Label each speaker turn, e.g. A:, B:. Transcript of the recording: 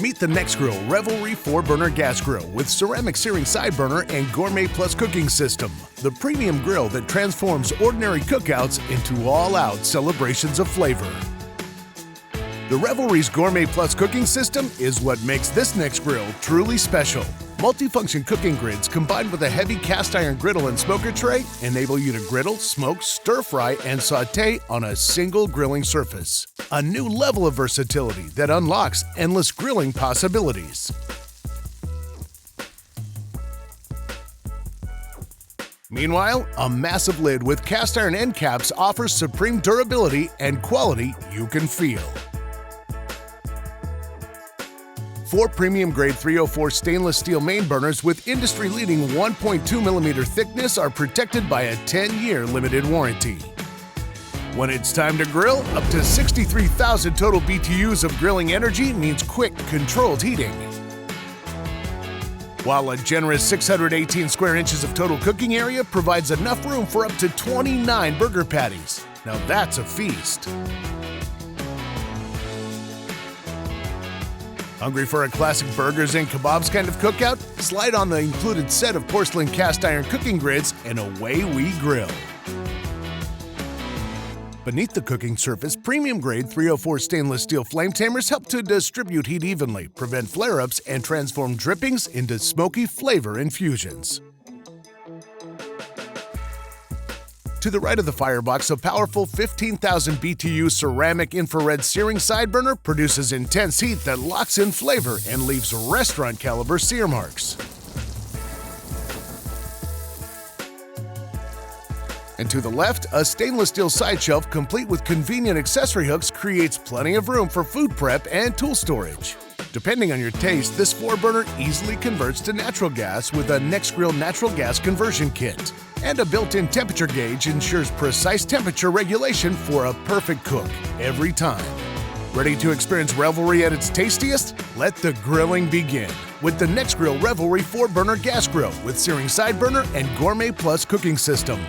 A: Meet the Nexgrill Revelry 4-burner gas grill with ceramic searing side burner and Gourmet Plus cooking system. The premium grill that transforms ordinary cookouts into all-out celebrations of flavor. The Revelry's Gourmet Plus cooking system is what makes this Nexgrill truly special. Multifunction cooking grids combined with a heavy cast iron griddle and smoker tray enable you to griddle, smoke, stir fry, and sauté on a single grilling surface. A new level of versatility that unlocks endless grilling possibilities. Meanwhile, a massive lid with cast iron end caps offers supreme durability and quality you can feel. 4 premium-grade 304 stainless steel main burners with industry-leading 1.2mm thickness are protected by a 10-year limited warranty. When it's time to grill, up to 63,000 total BTUs of grilling energy means quick, controlled heating. While a generous 618 square inches of total cooking area provides enough room for up to 29 burger patties. Now that's a feast. Hungry for a classic burgers and kebabs kind of cookout? Slide on the included set of porcelain cast iron cooking grids and away we grill. Beneath the cooking surface, premium-grade 304 stainless steel flame tamers help to distribute heat evenly, prevent flare-ups, and transform drippings into smoky flavor infusions. To the right of the firebox, a powerful 15,000 BTU ceramic infrared searing side burner produces intense heat that locks in flavor and leaves restaurant-caliber sear marks. And to the left, a stainless steel side shelf complete with convenient accessory hooks creates plenty of room for food prep and tool storage. Depending on your taste, this 4-burner easily converts to natural gas with a Nexgrill natural gas conversion kit. And a built-in temperature gauge ensures precise temperature regulation for a perfect cook every time. Ready to experience Revelry at its tastiest? Let the grilling begin with the Nexgrill Revelry 4-burner gas grill with searing side burner and Gourmet Plus cooking system.